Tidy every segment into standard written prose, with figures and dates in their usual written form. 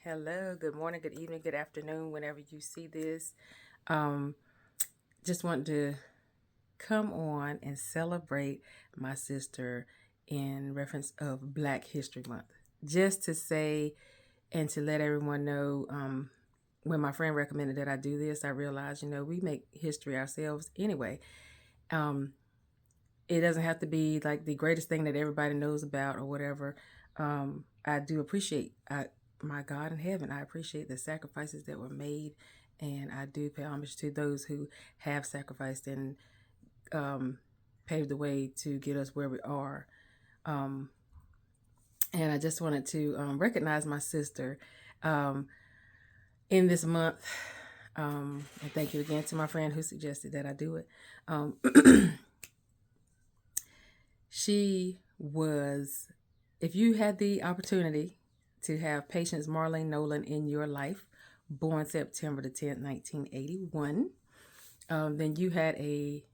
Hello, good morning, good evening, good afternoon, whenever you see this. Um, just want to come on and celebrate my sister in reference of Black History Month. Just to say and to let everyone know, when my friend recommended that I do this, I realized, we make history ourselves anyway. Um, it doesn't have to be like the greatest thing that everybody knows about or whatever. I do appreciate my God in heaven. I appreciate the sacrifices that were made, and I do pay homage to those who have sacrificed and um, paved the way to get us where we are. Um, and I just wanted to recognize my sister um, in this month. And thank you again to my friend who suggested that I do it. Um, She was, if you had the opportunity to have Patience Marlene Nolan in your life, born September the 10th, 1981, then you had a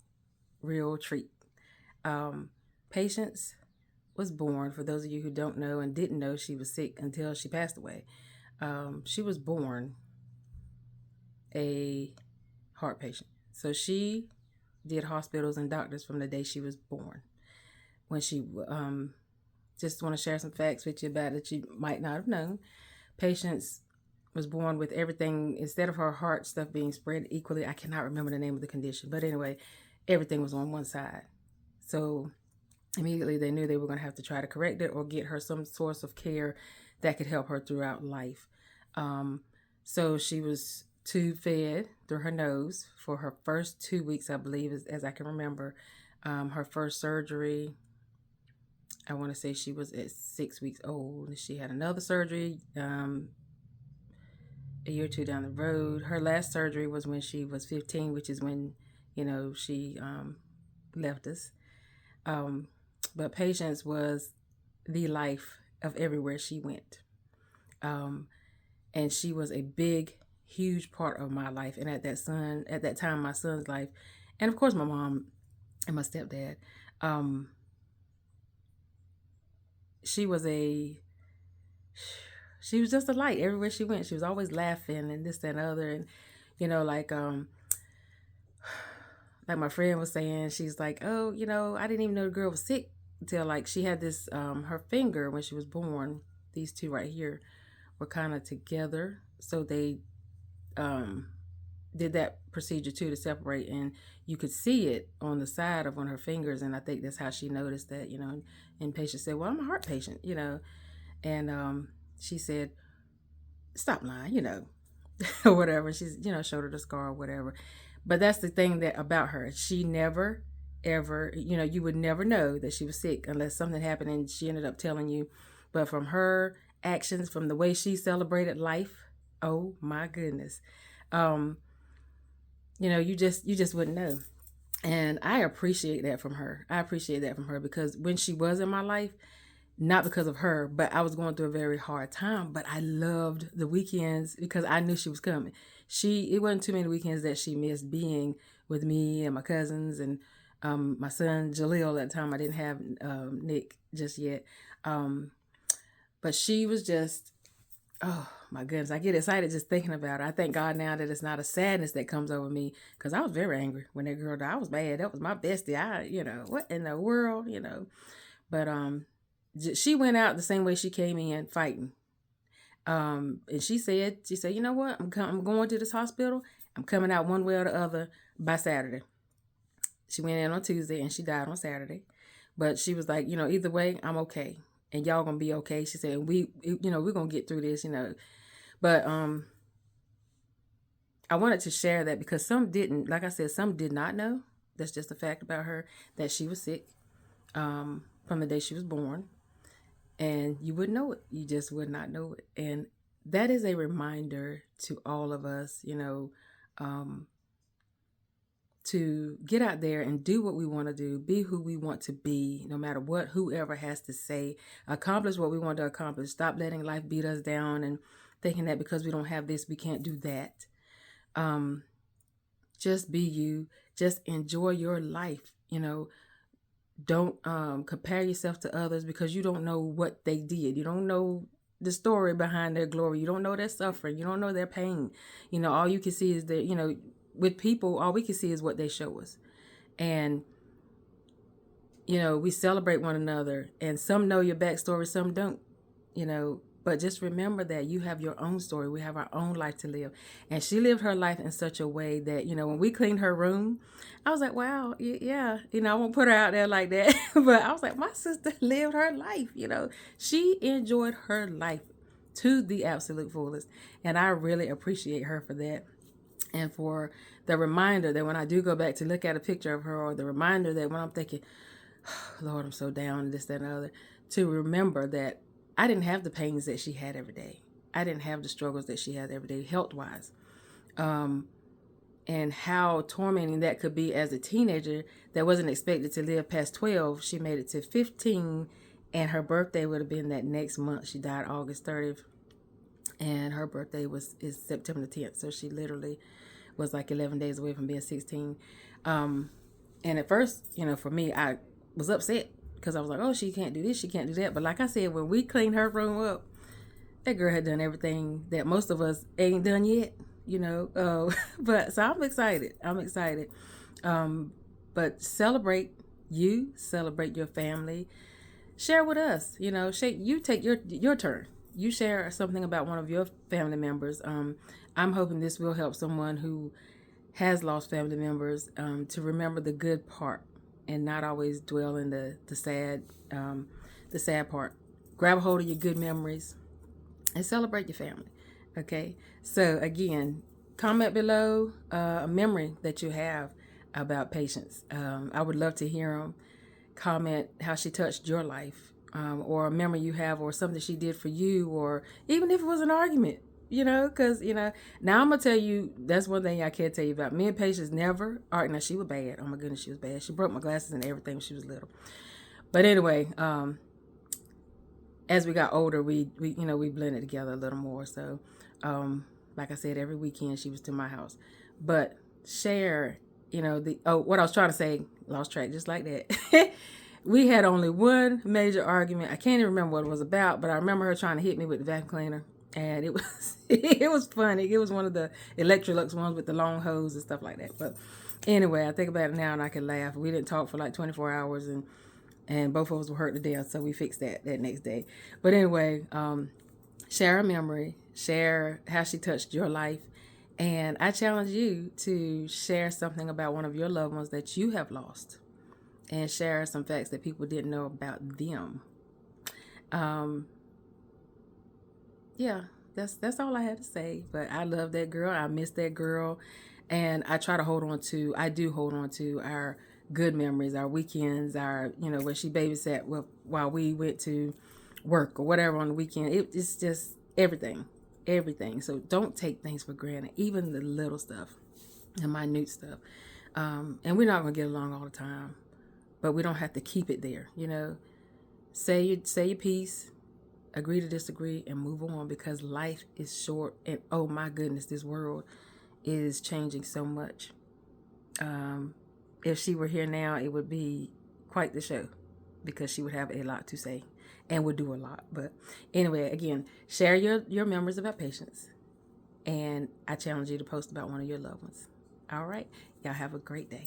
real treat. Um, Patience was born, for those of you who don't know and didn't know, she was sick until she passed away. She was born a heart patient. So she did hospitals and doctors from the day she was born. When she just want to share some facts with you about that you might not have known. Patience was born with everything, instead of her heart stuff being spread equally. I cannot remember the name of the condition, but anyway, everything was on one side. So immediately they knew they were going to have to try to correct it or get her some source of care that could help her throughout life. Um, so she was tube fed through her nose for her first 2 weeks, I believe, as I can remember. Her first surgery, I want to say she was at 6 weeks old. She had another surgery a year or two down the road. Her last surgery was when she was 15, which is when, she left us. Um, but Patience was the life of everywhere she went. Um, and she was a big, huge part of my life. And at that time, my son's life, and of course, my mom and my stepdad. Um, she was a she was just a light everywhere she went. She was always laughing and this, that, and other. And, like my friend was saying, she's like, oh, I didn't even know the girl was sick until like she had this, her finger when she was born. These two right here were kind of together. So they um, did that procedure too to separate. And you could see it on the side of one of her fingers. And I think that's how she noticed that, and patient said, well, I'm a heart patient. And she said, stop lying, or whatever. She's, showed her the scar or whatever. But that's the thing that about her. She never, ever, you would never know that she was sick unless something happened and she ended up telling you. But from her actions, from the way she celebrated life, oh my goodness. Um, you just wouldn't know. And I appreciate that from her. I appreciate that from her because when she was in my life, not because of her, but I was going through a very hard time. But I loved the weekends because I knew she was coming. It wasn't too many weekends that she missed being with me and my cousins and my son Jaleel. At the time, I didn't have Nick just yet, um, but she was just, oh my goodness, I get excited just thinking about it. I thank God now that it's not a sadness that comes over me because I was very angry when that girl died. I was mad. That was my bestie. What in the world. But she went out the same way she came in, fighting. And she said, you know what? I'm going to this hospital. I'm coming out one way or the other by Saturday. She went in on Tuesday and she died on Saturday. But she was like, either way, I'm okay. And y'all gonna be okay. She said, we're gonna get through this. But I wanted to share that because some didn't, like I said, some did not know. That's just a fact about her, that she was sick from the day she was born. And you wouldn't know it. You just would not know it. And that is a reminder to all of us, to get out there and do what we want to do, be who we want to be, no matter what whoever has to say, accomplish what we want to accomplish. Stop letting life beat us down and thinking that because we don't have this, we can't do that. Just be you. Just enjoy your life. Don't compare yourself to others because you don't know what they did. You don't know the story behind their glory. You don't know their suffering. You don't know their pain. You know, all you can see is that, you know, with people, all we can see is what they show us. And, you know, we celebrate one another, and some know your backstory, some don't, you know. But just remember that you have your own story. We have our own life to live. And she lived her life in such a way that, you know, when we cleaned her room, I was like, wow, yeah. You know, I won't put her out there like that. But I was like, my sister lived her life, you know. She enjoyed her life to the absolute fullest. And I really appreciate her for that. And for the reminder that when I do go back to look at a picture of her, or the reminder that when I'm thinking, oh, Lord, I'm so down, this, that, and the other, to remember that I didn't have the pains that she had every day. I didn't have the struggles that she had every day, health-wise. And how tormenting that could be as a teenager that wasn't expected to live past 12. She made it to 15, and her birthday would have been that next month. She died August 30th, and her birthday is September 10th. So she literally was like 11 days away from being 16. And at first, you know, for me, I was upset because I was like, oh, she can't do this, she can't do that. But like I said, when we cleaned her room up, that girl had done everything that most of us ain't done yet, you know. But so I'm excited. But celebrate you, celebrate your family, share with us. You know, you take your turn. You share something about one of your family members. I'm hoping this will help someone who has lost family members to remember the good part and not always dwell in the sad part. Grab a hold of your good memories and celebrate your family. Okay. So again, comment below a memory that you have about Patience. I would love to hear them. Comment how she touched your life, or a memory you have, or something she did for you, or even if it was an argument. You know, because, you know, now I'm going to tell you, that's one thing I can't tell you about. Me and Patience never argued. Now, she was bad. Oh, my goodness, she was bad. She broke my glasses and everything when she was little. But anyway, as we got older, we blended together a little more. So, like I said, every weekend she was to my house. But share, you know, what I was trying to say, lost track just like that. We had only one major argument. I can't even remember what it was about, but I remember her trying to hit me with the vacuum cleaner. And it was it was funny. It was one of the Electrolux ones with the long hose and stuff like that. But anyway, I think about it now and I can laugh. We didn't talk for like 24 hours and both of us were hurt to death. So we fixed that next day. But anyway, share a memory, share how she touched your life. And I challenge you to share something about one of your loved ones that you have lost, and share some facts that people didn't know about them. Yeah, that's all I had to say. But I love that girl. I miss that girl. And I do hold on to our good memories, our weekends, where she babysat while we went to work or whatever on the weekend. It's just everything. So don't take things for granted, even the little stuff, the minute stuff. And we're not going to get along all the time, but we don't have to keep it there, you know. Say your piece. Agree to disagree and move on, because life is short, and oh my goodness, this world is changing so much. If she were here now, it would be quite the show, because she would have a lot to say and would do a lot. But anyway, again, share your memories about Patience, and I challenge you to post about one of your loved ones. All right, y'all have a great day.